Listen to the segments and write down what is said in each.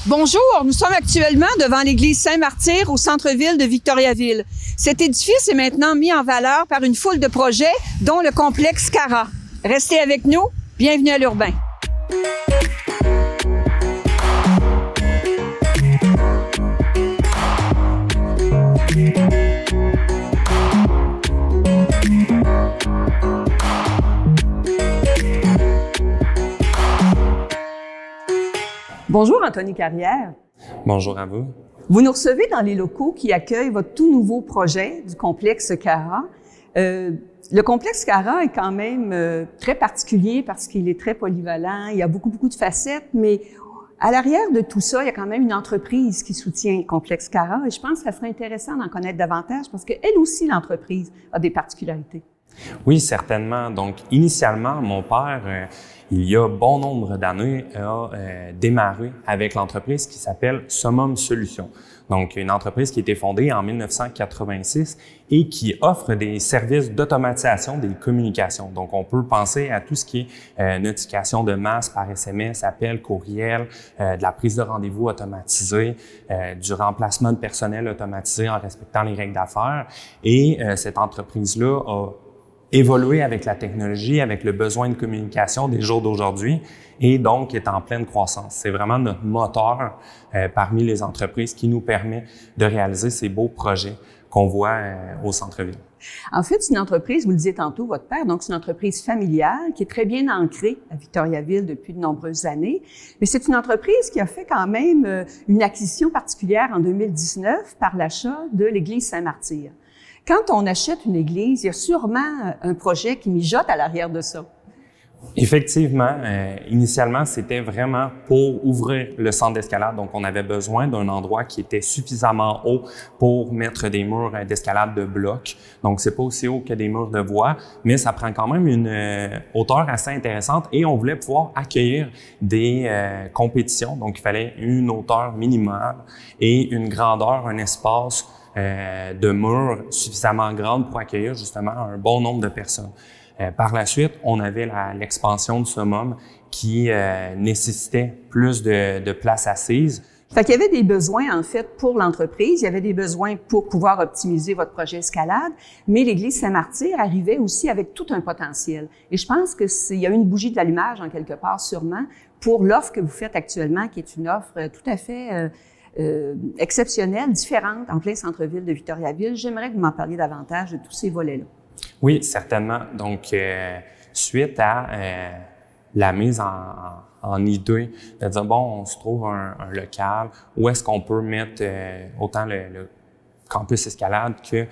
Bonjour, nous sommes actuellement devant l'église Saint-Martyr au centre-ville de Victoriaville. Cet édifice est maintenant mis en valeur par une foule de projets, dont le complexe Cara. Restez avec nous, bienvenue à l'Urbain. Bonjour Anthony Carrière. Bonjour à vous. Vous nous recevez dans les locaux qui accueillent votre tout nouveau projet du complexe Cara. Le complexe Cara est quand même très particulier parce qu'il est très polyvalent, il y a beaucoup de facettes, mais à l'arrière de tout ça, il y a quand même une entreprise qui soutient le complexe Cara et je pense que ça serait intéressant d'en connaître davantage parce qu'elle aussi, l'entreprise, a des particularités. Oui, certainement. Donc, initialement, mon père, il y a bon nombre d'années, a démarré avec l'entreprise qui s'appelle Summum Solutions. Donc, une entreprise qui a été fondée en 1986 et qui offre des services d'automatisation des communications. Donc, on peut penser à tout ce qui est notification de masse par SMS, appel, courriel, de la prise de rendez-vous automatisée, du remplacement de personnel automatisé en respectant les règles d'affaires. Et cette entreprise-là a évoluer avec la technologie, avec le besoin de communication des jours d'aujourd'hui et donc est en pleine croissance. C'est vraiment notre moteur parmi les entreprises qui nous permet de réaliser ces beaux projets qu'on voit au centre-ville. En fait, c'est une entreprise, vous le disiez tantôt, votre père, donc c'est une entreprise familiale qui est très bien ancrée à Victoriaville depuis de nombreuses années. Mais c'est une entreprise qui a fait quand même une acquisition particulière en 2019 par l'achat de l'église Saint-Martyr. Quand on achète une église, il y a sûrement un projet qui mijote à l'arrière de ça. Effectivement, initialement, c'était vraiment pour ouvrir le centre d'escalade. Donc, on avait besoin d'un endroit qui était suffisamment haut pour mettre des murs d'escalade de blocs. Donc, c'est pas aussi haut que des murs de bois, mais ça prend quand même une hauteur assez intéressante et on voulait pouvoir accueillir des compétitions. Donc, il fallait une hauteur minimale et une grandeur, un espace de murs suffisamment grande pour accueillir justement un bon nombre de personnes. Par la suite, on avait l'expansion de Summum qui nécessitait plus de places assises. Fait qu'il y avait des besoins, en fait, pour l'entreprise. Il y avait des besoins pour pouvoir optimiser votre projet escalade, mais l'église Saint-Martyr arrivait aussi avec tout un potentiel. Et je pense que il y a une bougie de l'allumage, en quelque part, sûrement, pour l'offre que vous faites actuellement, qui est une offre tout à fait exceptionnelle, différente, en plein centre-ville de Victoriaville. J'aimerais que vous m'en parliez davantage de tous ces volets-là. Oui, certainement. Donc, suite à la mise en idée de dire, bon, on se trouve un local, où est-ce qu'on peut mettre autant le campus escalade que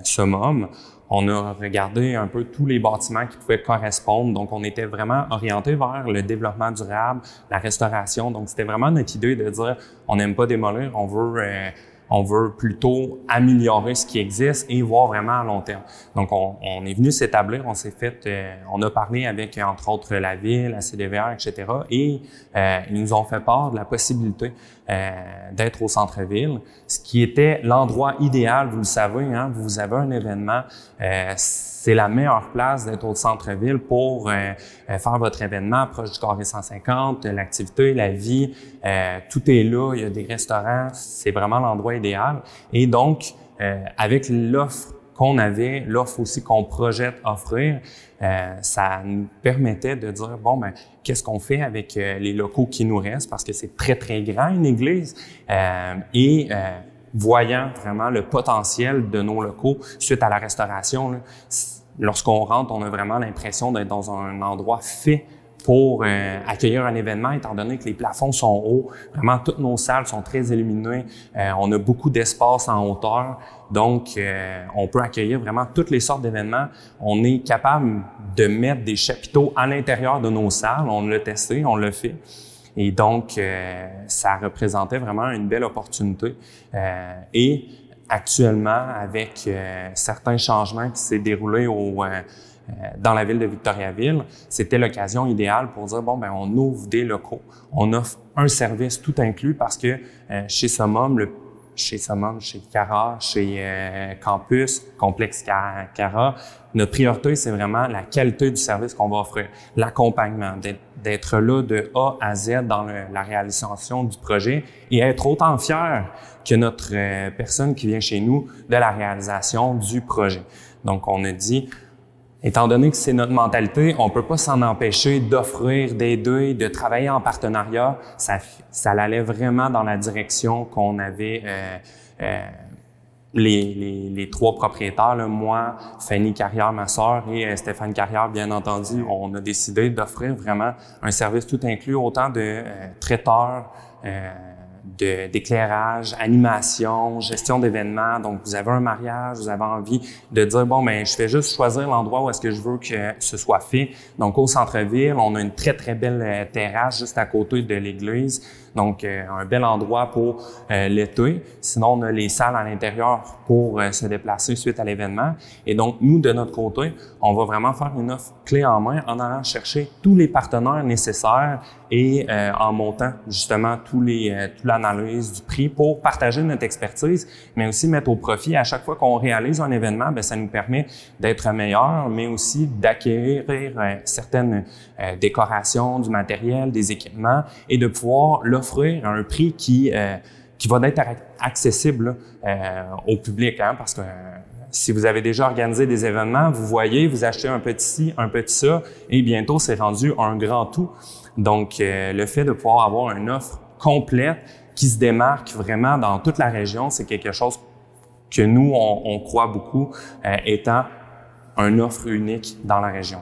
Summum. On a regardé un peu tous les bâtiments qui pouvaient correspondre. Donc, on était vraiment orienté vers le développement durable, la restauration. Donc, c'était vraiment notre idée de dire, on n'aime pas démolir, on veut plutôt améliorer ce qui existe et voir vraiment à long terme. Donc, on est venu s'établir, on a parlé avec, entre autres, la ville, la CDVR, etc. Et ils nous ont fait part de la possibilité d'être au centre-ville, ce qui était l'endroit idéal, vous le savez, hein, vous avez un événement, c'est la meilleure place d'être au centre-ville pour faire votre événement proche du carré 150, l'activité, la vie, tout est là, il y a des restaurants, c'est vraiment l'endroit idéal. Et donc, avec l'offre qu'on avait, l'offre aussi qu'on projette offrir, ça nous permettait de dire, bon, ben, qu'est-ce qu'on fait avec les locaux qui nous restent, parce que c'est très, très grand, une église, voyant vraiment le potentiel de nos locaux suite à la restauration, là, lorsqu'on rentre, on a vraiment l'impression d'être dans un endroit fait pour accueillir un événement, étant donné que les plafonds sont hauts. Vraiment, toutes nos salles sont très illuminées. On a beaucoup d'espace en hauteur. Donc, on peut accueillir vraiment toutes les sortes d'événements. On est capable de mettre des chapiteaux à l'intérieur de nos salles. On l'a testé, on l'a fait. Et donc, ça représentait vraiment une belle opportunité. Et actuellement, avec certains changements qui s'est déroulés dans la ville de Victoriaville, c'était l'occasion idéale pour dire, bon, ben, on ouvre des locaux. On offre un service tout inclus parce que chez Summum, chez Summum, chez Cara, chez Campus, Complexe Cara. Notre priorité, c'est vraiment la qualité du service qu'on va offrir, l'accompagnement, d'être là de A à Z dans la réalisation du projet et être autant fier que notre personne qui vient chez nous de la réalisation du projet. Donc, on a dit, étant donné que c'est notre mentalité, on peut pas s'en empêcher d'offrir, d'aider, de travailler en partenariat. Ça allait vraiment dans la direction qu'on avait les trois propriétaires, là, moi, Fanny Carrière, ma sœur, et Stéphane Carrière, bien entendu. On a décidé d'offrir vraiment un service tout inclus, autant de traiteurs, d'éclairage, animation, gestion d'événements. Donc, vous avez un mariage, vous avez envie de dire, bon, ben, je fais juste choisir l'endroit où est-ce que je veux que ce soit fait. Donc, au centre-ville, on a une très, très belle terrasse juste à côté de l'église. Donc, un bel endroit pour l'été. Sinon, on a les salles à l'intérieur pour se déplacer suite à l'événement. Et donc, nous, de notre côté, on va vraiment faire une offre clé en main en allant chercher tous les partenaires nécessaires et en montant justement toute l'analyse du prix pour partager notre expertise, mais aussi mettre au profit à chaque fois qu'on réalise un événement, bien, ça nous permet d'être meilleur, mais aussi d'acquérir certaines décorations, du matériel, des équipements et de pouvoir l'offrir à un prix qui va être accessible au public, hein, parce que si vous avez déjà organisé des événements, vous voyez, vous achetez un petit ci, un petit ça, et bientôt c'est rendu un grand tout. Donc, le fait de pouvoir avoir une offre complète qui se démarque vraiment dans toute la région, c'est quelque chose que nous, on croit beaucoup étant une offre unique dans la région.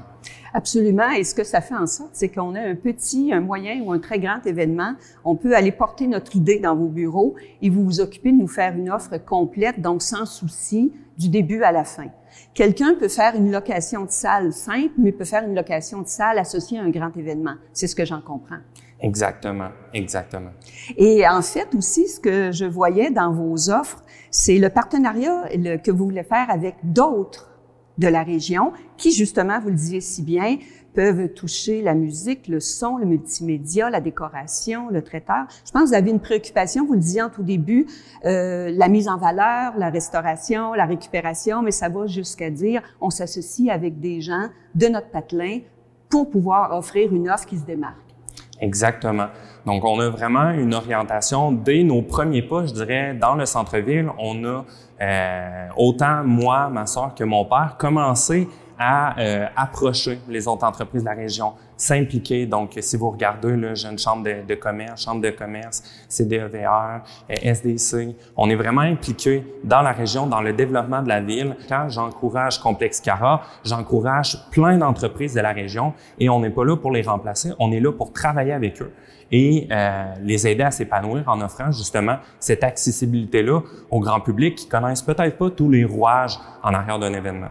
Absolument. Et ce que ça fait en sorte, c'est qu'on a un petit, un moyen ou un très grand événement. On peut aller porter notre idée dans vos bureaux et vous vous occupez de nous faire une offre complète, donc sans souci, du début à la fin. Quelqu'un peut faire une location de salle simple, mais peut faire une location de salle associée à un grand événement. C'est ce que j'en comprends. Exactement, exactement. Et en fait aussi, ce que je voyais dans vos offres, c'est le partenariat que vous voulez faire avec d'autres de la région qui, justement, vous le disiez si bien, peuvent toucher la musique, le son, le multimédia, la décoration, le traiteur. Je pense que vous avez une préoccupation, vous le disiez en tout début, la mise en valeur, la restauration, la récupération, mais ça va jusqu'à dire on s'associe avec des gens de notre patelin pour pouvoir offrir une offre qui se démarque. Exactement. Donc, on a vraiment une orientation dès nos premiers pas, je dirais, dans le centre-ville. On a, autant moi, ma sœur que mon père, commencé à approcher les autres entreprises de la région, s'impliquer. Donc, si vous regardez, là, j'ai une chambre de commerce, CDEVR, SDC. On est vraiment impliqué dans la région, dans le développement de la ville. Quand j'encourage Complexe Cara, j'encourage plein d'entreprises de la région et on n'est pas là pour les remplacer, on est là pour travailler avec eux et les aider à s'épanouir en offrant justement cette accessibilité-là au grand public qui connaissent peut-être pas tous les rouages en arrière d'un événement.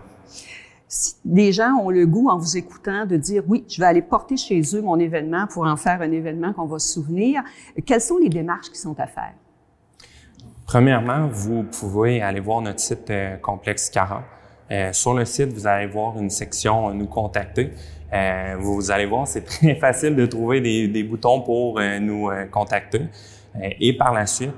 Si les gens ont le goût, en vous écoutant, de dire « oui, je vais aller porter chez eux mon événement pour en faire un événement qu'on va se souvenir », quelles sont les démarches qui sont à faire? Premièrement, vous pouvez aller voir notre site Complexe Cara. Sur le site, vous allez voir une section « Nous contacter ». Vous allez voir, c'est très facile de trouver des boutons pour nous contacter. Et par la suite,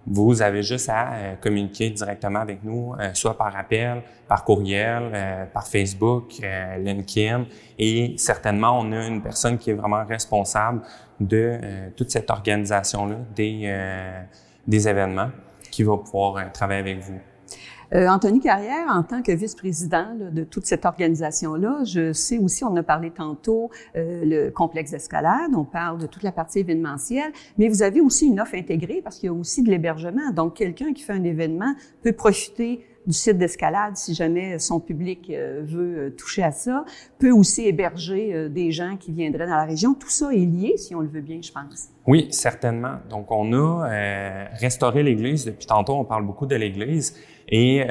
vous avez juste à communiquer directement avec nous, soit par appel, par courriel, par Facebook, LinkedIn. Et certainement, on a une personne qui est vraiment responsable de toute cette organisation-là des événements qui va pouvoir travailler avec vous. Anthony Carrière, en tant que vice-président de toute cette organisation-là, je sais aussi, on en a parlé tantôt, le complexe d'escalade, on parle de toute la partie événementielle, mais vous avez aussi une offre intégrée parce qu'il y a aussi de l'hébergement. Donc, quelqu'un qui fait un événement peut profiter du site d'escalade si jamais son public veut toucher à ça, peut aussi héberger des gens qui viendraient dans la région. Tout ça est lié, si on le veut bien, je pense. Oui, certainement. Donc, on a restauré l'église. Depuis tantôt, on parle beaucoup de l'église. Et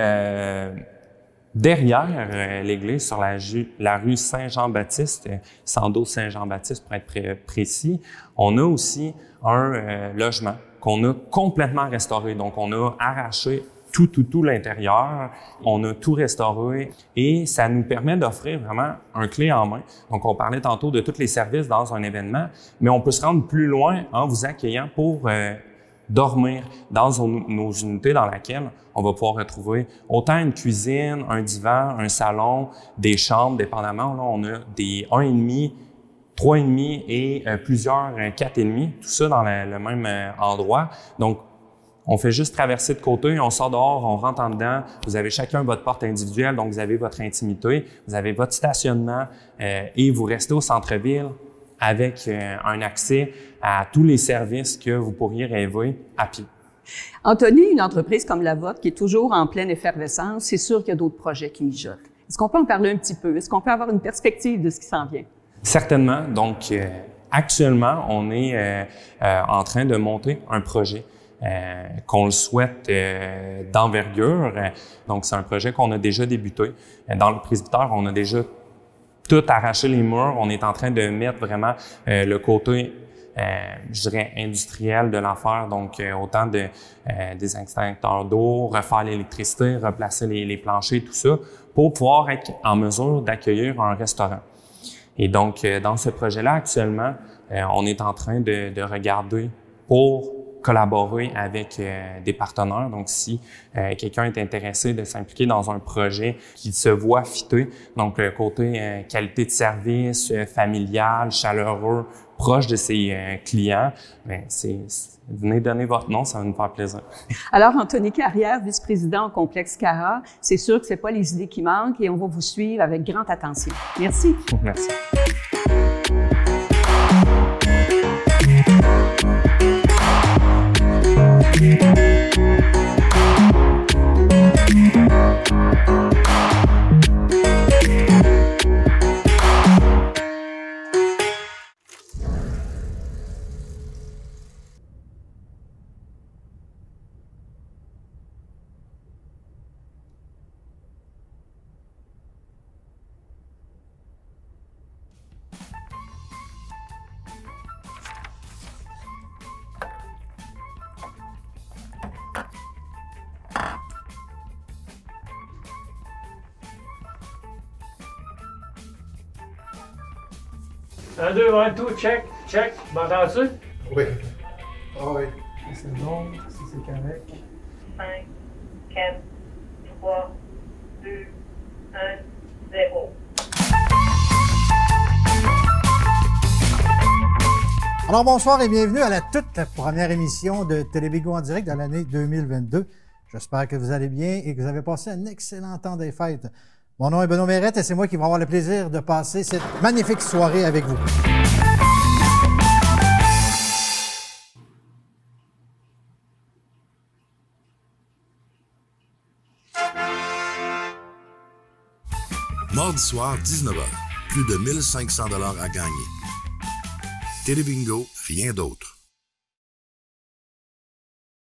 derrière l'église, sur la rue Saint-Jean-Baptiste, 112 Saint-Jean-Baptiste pour être précis, on a aussi un logement qu'on a complètement restauré. Donc, on a arraché tout l'intérieur. On a tout restauré et ça nous permet d'offrir vraiment un clé en main. Donc, on parlait tantôt de tous les services dans un événement, mais on peut se rendre plus loin en vous accueillant pour dormir dans nos unités dans lesquelles on va pouvoir retrouver autant une cuisine, un divan, un salon, des chambres, dépendamment. Là, on a des 1,5, 3,5 et plusieurs 4,5, tout ça dans le même endroit. Donc, on fait juste traverser de côté, on sort dehors, on rentre en dedans. Vous avez chacun votre porte individuelle, donc vous avez votre intimité, vous avez votre stationnement et vous restez au centre-ville avec un accès à tous les services que vous pourriez rêver à pied. Anthony, une entreprise comme la vôtre qui est toujours en pleine effervescence, c'est sûr qu'il y a d'autres projets qui mijotent. Est-ce qu'on peut en parler un petit peu? Est-ce qu'on peut avoir une perspective de ce qui s'en vient? Certainement. Donc, actuellement, on est en train de monter un projet qu'on le souhaite d'envergure. Donc, c'est un projet qu'on a déjà débuté. Dans le presbytère, on a déjà tout arraché les murs. On est en train de mettre vraiment le côté, je dirais, industriel de l'affaire. Donc, autant des extincteurs d'eau, refaire l'électricité, replacer les planchers, tout ça, pour pouvoir être en mesure d'accueillir un restaurant. Et donc, dans ce projet-là, actuellement, on est en train de regarder pour collaborer avec des partenaires. Donc, si quelqu'un est intéressé de s'impliquer dans un projet qui se voit fitter, donc le côté qualité de service, familial, chaleureux, proche de ses clients, bien, venez donner votre nom, ça va nous faire plaisir. Alors, Anthony Carrière, vice-président au complexe Cara, c'est sûr que c'est pas les idées qui manquent et on va vous suivre avec grande attention. Merci. Merci. Un, deux, un, tout, check, check. M'entends-tu? Oui. Ah oui. C'est bon, si c'est correct. 5, 4, 3, 2, 1, 0. Alors bonsoir et bienvenue à la toute première émission de Télébigo en direct de l'année 2022. J'espère que vous allez bien et que vous avez passé un excellent temps des fêtes. Mon nom est Benoît Mérette et c'est moi qui vais avoir le plaisir de passer cette magnifique soirée avec vous. Mardi soir, 19h. Plus de 1500 $ à gagner. Télébingo, rien d'autre.